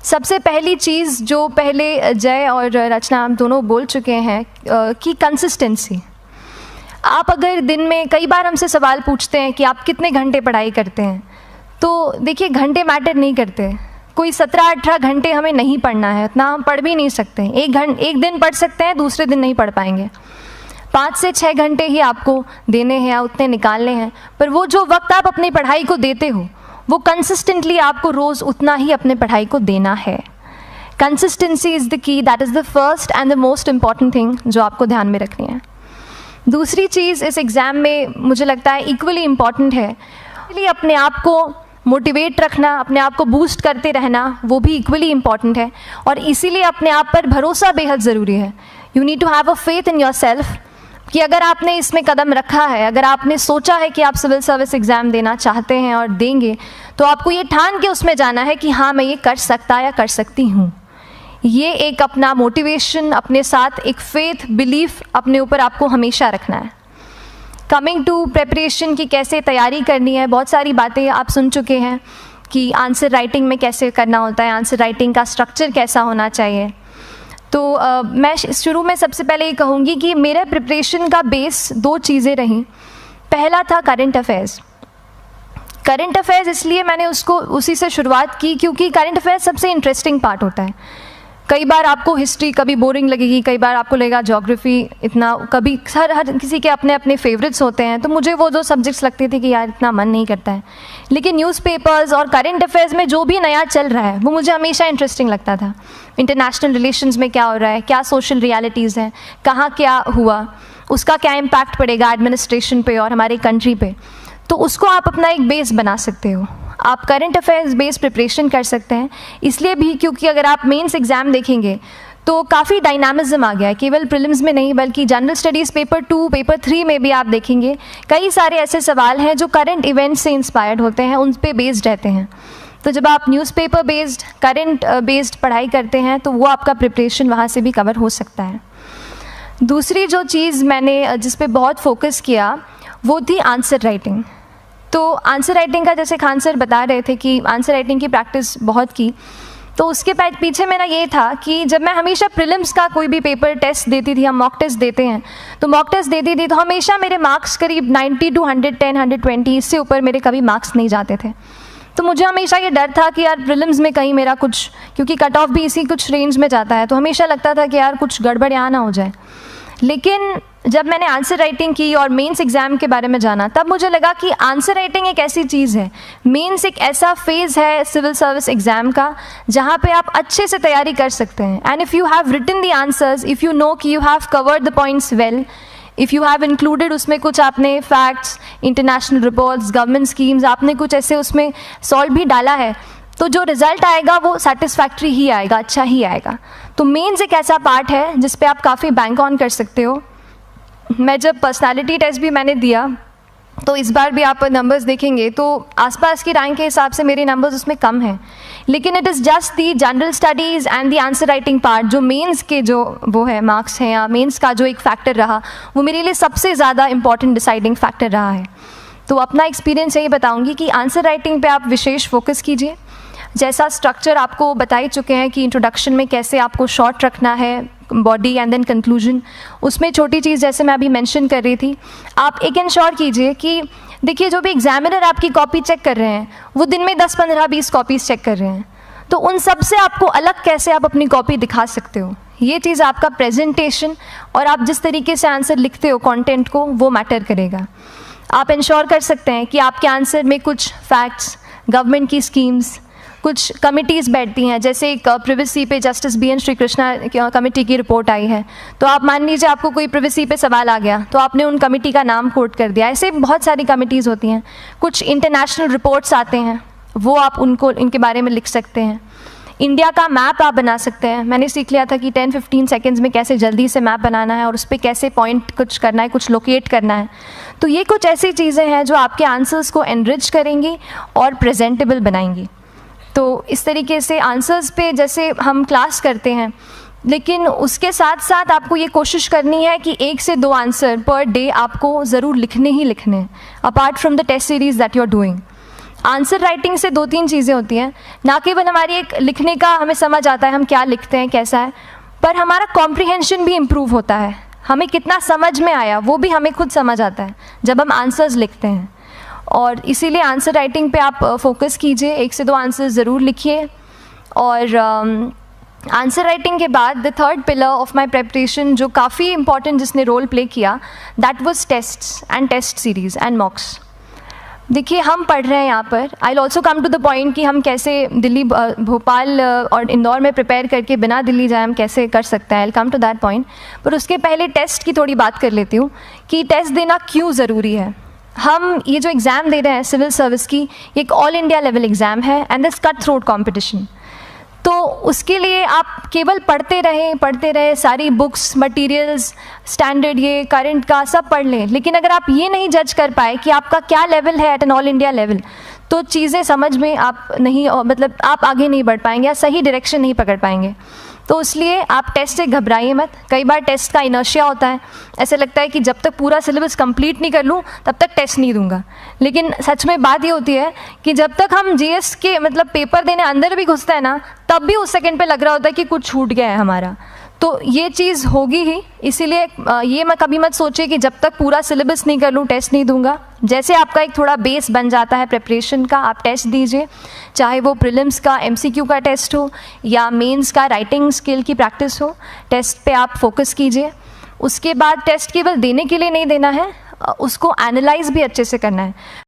सबसे पहली चीज़ जो पहले जय और रचना हम दोनों बोल चुके हैं कि कंसिस्टेंसी। आप अगर दिन में, कई बार हमसे सवाल पूछते हैं कि आप कितने घंटे पढ़ाई करते हैं, तो देखिए घंटे मैटर नहीं करते। कोई 17-18 घंटे हमें नहीं पढ़ना है, इतना हम पढ़ भी नहीं सकते। एक दिन पढ़ सकते हैं, दूसरे दिन नहीं पढ़ पाएंगे। 5 से 6 घंटे ही आपको देने हैं या उतने निकालने हैं, पर वो जो वक्त आप अपनी पढ़ाई को देते हो वो कंसिस्टेंटली आपको रोज़ उतना ही अपने पढ़ाई को देना है। Consistency is the key, that is the first and the most important thing जो आपको ध्यान में रखनी है। दूसरी चीज़ इस एग्ज़ाम में मुझे लगता है इक्वली इम्पॉर्टेंट है, इसलिए अपने आप को मोटिवेट रखना, अपने आप को बूस्ट करते रहना, वो भी इक्वली इम्पॉर्टेंट है। और इसीलिए अपने आप पर भरोसा बेहद ज़रूरी है। You need to have a faith in yourself कि अगर आपने इसमें कदम रखा है, अगर आपने सोचा है कि आप सिविल सर्विस एग्ज़ाम देना चाहते हैं और देंगे, तो आपको ये ठान के उसमें जाना है कि हाँ मैं ये कर सकता या कर सकती हूँ। ये एक अपना मोटिवेशन, अपने साथ एक फेथ, बिलीफ अपने ऊपर आपको हमेशा रखना है। कमिंग टू प्रेपरेशन की कैसे तैयारी करनी है, बहुत सारी बातें आप सुन चुके हैं कि आंसर राइटिंग में कैसे करना होता है, आंसर राइटिंग का स्ट्रक्चर कैसा होना चाहिए। तो मैं शुरू में सबसे पहले ये कहूँगी कि मेरे प्रिपरेशन का बेस 2 चीज़ें रहीं। पहला था करंट अफेयर्स। करंट अफेयर्स इसलिए मैंने उसी से शुरुआत की क्योंकि करंट अफेयर्स सबसे इंटरेस्टिंग पार्ट होता है। कई बार आपको हिस्ट्री कभी बोरिंग लगेगी, कई बार आपको लगेगा ज्योग्राफी इतना, कभी हर किसी के अपने अपने फेवरेट्स होते हैं। तो मुझे वो 2 सब्जेक्ट्स लगते थे कि यार इतना मन नहीं करता है, लेकिन न्यूज़पेपर्स और करंट अफेयर्स में जो भी नया चल रहा है वो मुझे हमेशा इंटरेस्टिंग लगता था। इंटरनेशनल रिलेशंस में क्या हो रहा है, क्या सोशल रियलिटीज़ हैं, कहाँ क्या हुआ, उसका क्या इम्पैक्ट पड़ेगा एडमिनिस्ट्रेशन पे और हमारी कंट्री पे, तो उसको आप अपना एक बेस बना सकते हो। आप करंट अफेयर्स बेस्ड प्रिपरेशन कर सकते हैं, इसलिए भी क्योंकि अगर आप मेंस एग्ज़ाम देखेंगे तो काफ़ी डायनामिज्म आ गया है, केवल प्रीलिम्स में नहीं बल्कि जनरल स्टडीज़ पेपर 2, पेपर 3 में भी आप देखेंगे कई सारे ऐसे सवाल हैं जो करंट इवेंट्स से इंस्पायर्ड होते हैं, उन पे बेस्ड रहते हैं। तो जब आप न्यूज़पेपर बेस्ड, करंट बेस्ड पढ़ाई करते हैं तो वो आपका प्रिपरेशन वहाँ से भी कवर हो सकता है। दूसरी जो चीज़ मैंने जिस पे बहुत फोकस किया वो थी आंसर राइटिंग। तो आंसर राइटिंग का, जैसे खान सर बता रहे थे कि आंसर राइटिंग की प्रैक्टिस बहुत की, तो उसके पीछे मेरा ये था कि जब मैं हमेशा प्रीलिम्स का कोई भी पेपर टेस्ट देती थी, हम मॉक टेस्ट देते हैं, तो मॉक टेस्ट देती थी तो हमेशा मेरे मार्क्स करीब 90 to 110, 120, इससे ऊपर मेरे कभी मार्क्स नहीं जाते थे। तो मुझे हमेशा ये डर था कि यार प्रीलिम्स में कहीं मेरा कुछ, क्योंकि कट ऑफ भी इसी कुछ रेंज में जाता है, तो हमेशा लगता था कि यार कुछ गड़बड़ यहाँ ना हो जाए। लेकिन जब मैंने आंसर राइटिंग की और मेंस एग्ज़ाम के बारे में जाना, तब मुझे लगा कि आंसर राइटिंग एक ऐसी चीज़ है, मेंस एक ऐसा फेज़ है सिविल सर्विस एग्ज़ाम का जहाँ पे आप अच्छे से तैयारी कर सकते हैं। And if you have written the answers, if you know कि you have covered the points well, if you have included उसमें कुछ आपने facts, international reports, government schemes, आपने कुछ ऐसे उसमें सॉल्व भी डाला है, तो जो रिज़ल्ट आएगा वो सेटिस्फैक्ट्री ही आएगा, अच्छा ही आएगा। तो मेंस एक ऐसा पार्ट है जिस पे आप काफ़ी बैंक ऑन कर सकते हो। मैं जब पर्सनालिटी टेस्ट भी मैंने दिया तो इस बार भी आप नंबर्स देखेंगे तो आसपास की रैंक के हिसाब से मेरे नंबर्स उसमें कम हैं, लेकिन it is just the general studies and the answer writing part, जो मेंस के जो वो है मार्क्स हैं या मेंस का जो एक फैक्टर रहा, वो मेरे लिए सबसे ज़्यादा इंपॉर्टेंट डिसाइडिंग फैक्टर रहा है। तो अपना एक्सपीरियंस यही बताऊँगी कि आंसर राइटिंग पे आप विशेष फोकस कीजिए। जैसा स्ट्रक्चर आपको बता ही चुके हैं कि इंट्रोडक्शन में कैसे आपको शॉर्ट रखना है, बॉडी एंड देन कंक्लूजन, उसमें छोटी चीज़ जैसे मैं अभी मेंशन कर रही थी, आप एक इंश्योर कीजिए कि देखिए जो भी एग्जामिनर आपकी कॉपी चेक कर रहे हैं वो दिन में 10, 15, 20 कॉपीज़ चेक कर रहे हैं, तो उन सब से आपको अलग कैसे आप अपनी कॉपी दिखा सकते हो, ये चीज़ आपका प्रेजेंटेशन और आप जिस तरीके से आंसर लिखते हो कंटेंट को, वो मैटर करेगा। आप इंश्योर कर सकते हैं कि आपके आंसर में कुछ फैक्ट्स, गवर्नमेंट की स्कीम्स, कुछ कमिटीज़ बैठती हैं, जैसे एक प्रिवेसी पे जस्टिस BN श्रीकृष्णा कमेटी की रिपोर्ट आई है, तो आप मान लीजिए आपको कोई प्रिवेसी पे सवाल आ गया तो आपने उन कमेटी का नाम कोट कर दिया। ऐसे बहुत सारी कमिटीज़ होती हैं। कुछ इंटरनेशनल रिपोर्ट्स आते हैं, वो आप उनको इनके बारे में लिख सकते हैं। इंडिया का मैप आप बना सकते हैं। मैंने सीख लिया था कि 10-15 सेकेंड्स में कैसे जल्दी से मैप बनाना है और उस पर कैसे पॉइंट कुछ करना है, कुछ लोकेट करना है। तो ये कुछ ऐसी चीज़ें हैं जो आपके आंसर्स को एनरिच करेंगी और प्रेजेंटेबल बनाएंगी। तो इस तरीके से आंसर्स पे जैसे हम क्लास करते हैं, लेकिन उसके साथ साथ आपको ये कोशिश करनी है कि 1 से 2 आंसर पर डे आपको ज़रूर लिखने ही लिखने हैं, apart from the test series that you are doing. Answer writing से 2-3 चीज़ें होती हैं, ना केवल हमारी एक लिखने का हमें समझ आता है हम क्या लिखते हैं कैसा है, पर हमारा कॉम्प्रिहेंशन भी इम्प्रूव होता है, हमें कितना समझ में आया वो भी हमें खुद समझ आता है जब हम आंसर्स लिखते हैं। और इसीलिए आंसर राइटिंग पे आप फोकस कीजिए, 1 से 2 आंसर्स ज़रूर लिखिए। और आंसर राइटिंग के बाद the third pillar of my preparation जो काफ़ी इंपॉर्टेंट जिसने रोल प्ले किया, that was tests and test series and mocks. देखिए हम पढ़ रहे हैं यहाँ पर, I will also come to the point कि हम कैसे दिल्ली, भोपाल और इंदौर में प्रिपेयर करके बिना दिल्ली जाए हम कैसे कर सकते हैं, I will come to that point. पर उसके पहले टेस्ट की थोड़ी बात कर लेती हूँ कि टेस्ट देना क्यों ज़रूरी है। हम ये जो एग्ज़ाम दे रहे हैं सिविल सर्विस की, ये एक ऑल इंडिया लेवल एग्ज़ाम है and this cut throat competition. तो उसके लिए आप केवल पढ़ते रहें, सारी बुक्स, मटेरियल्स, स्टैंडर्ड ये करंट का सब पढ़ लें, लेकिन अगर आप ये नहीं जज कर पाए कि आपका क्या लेवल है at an all India level, तो चीज़ें समझ में आप नहीं, मतलब आप आगे नहीं बढ़ पाएंगे या सही डायरेक्शन नहीं पकड़ पाएंगे। तो इसलिए आप टेस्ट से घबराइए मत। कई बार टेस्ट का इनर्शिया होता है, ऐसे लगता है कि जब तक पूरा सिलेबस कंप्लीट नहीं कर लूँ तब तक टेस्ट नहीं दूंगा, लेकिन सच में बात ये होती है कि जब तक हम जीएस के मतलब पेपर देने अंदर भी घुसते हैं ना, तब भी उस सेकंड पे लग रहा होता है कि कुछ छूट गया है हमारा। तो ये चीज़ होगी ही, इसीलिए ये मैं कभी मत सोचिए कि जब तक पूरा सिलेबस नहीं कर लूँ टेस्ट नहीं दूंगा। जैसे आपका एक थोड़ा बेस बन जाता है प्रिपरेशन का, आप टेस्ट दीजिए, चाहे वो प्रीलिम्स का एमसीक्यू का टेस्ट हो या मेंस का राइटिंग स्किल की प्रैक्टिस हो, टेस्ट पे आप फोकस कीजिए। उसके बाद टेस्ट केवल देने के लिए नहीं देना है, उसको एनालाइज भी अच्छे से करना है।